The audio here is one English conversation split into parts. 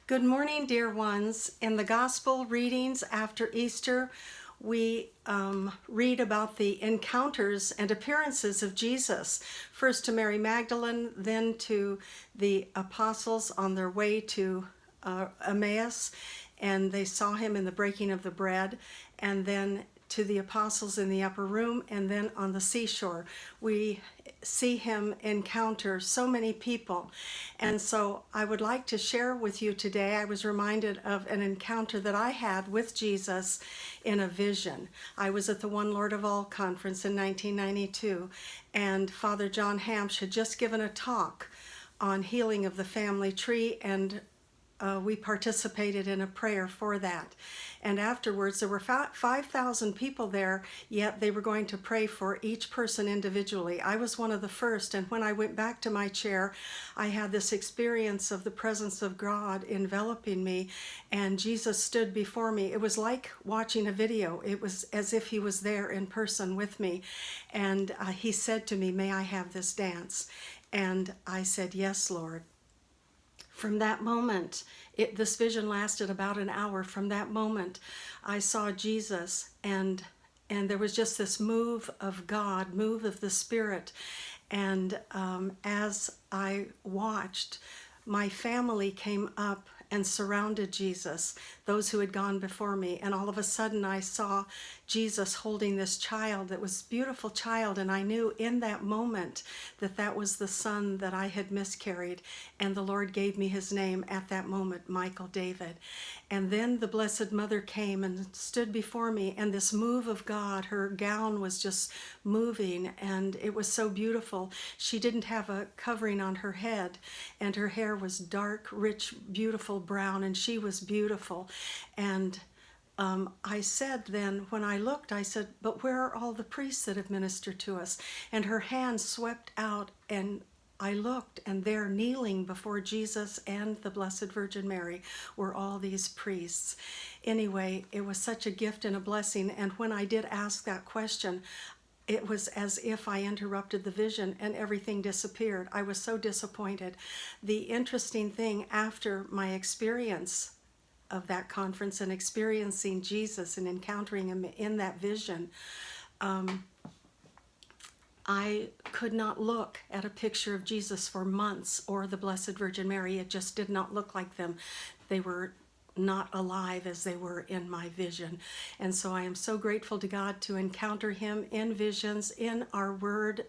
Good morning, dear ones. In the Gospel readings after Easter, we read about the encounters and appearances of Jesus, first to Mary Magdalene, then to the apostles on their way to Emmaus, and they saw him in the breaking of the bread, and then to the apostles in the upper room, and then on the seashore. We see him encounter so many people. And so I would like to share with you today, I was reminded of an encounter that I had with Jesus in a vision. I was at the One Lord of All conference in 1992, and Father John Hamsch had just given a talk on healing of the family tree, and we participated in a prayer for that. And afterwards, there were 5,000 people there, yet they were going to pray for each person individually. I was one of the first, and when I went back to my chair, I had this experience of the presence of God enveloping me, and Jesus stood before me. It was like watching a video. It was as if he was there in person with me, and he said to me, "May I have this dance?" And I said, "Yes, Lord." From that moment, this vision lasted about an hour. From that moment, I saw Jesus, and there was just this move of God, move of the Spirit. And as I watched, my family came up and surrounded Jesus, those who had gone before me. And all of a sudden I saw Jesus holding this child that was a beautiful child, and I knew in that moment that that was the son that I had miscarried, and the Lord gave me his name at that moment, Michael David. And then the Blessed Mother came and stood before me, and this move of God, her gown was just moving, and it was so beautiful. She didn't have a covering on her head, and her hair was dark, rich, beautiful brown, and she was beautiful. And I said then, when I looked, I said, "But where are all the priests that have ministered to us?" And her hand swept out, and I looked, and there, kneeling before Jesus and the Blessed Virgin Mary, were all these priests. Anyway, it was such a gift and a blessing, and when I did ask that question, it was as if I interrupted the vision and everything disappeared. I was so disappointed. The interesting thing, after my experience of that conference and experiencing Jesus and encountering him in that vision, I could not look at a picture of Jesus for months, or the Blessed Virgin Mary. It just did not look like them. They were not alive as they were in my vision. And so I am so grateful to God to encounter him in visions, in our word,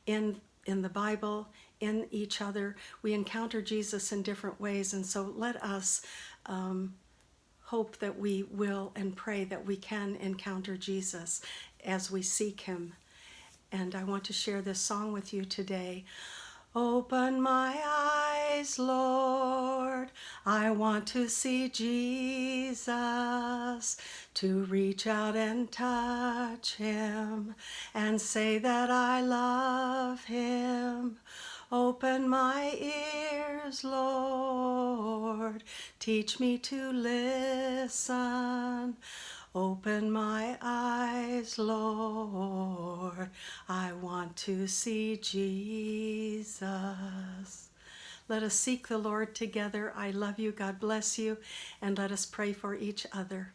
in the Bible, in each other. We encounter Jesus in different ways, and so let us hope that we will and pray that we can encounter Jesus as we seek him. And I want to share this song with you today. Open my eyes, Lord, I want to see Jesus, to reach out and touch him and say that I love him. Open my ears, Lord, teach me to listen. Open my eyes, Lord, I want to see Jesus. Let us seek the Lord together. I love you. God bless you. And let us pray for each other.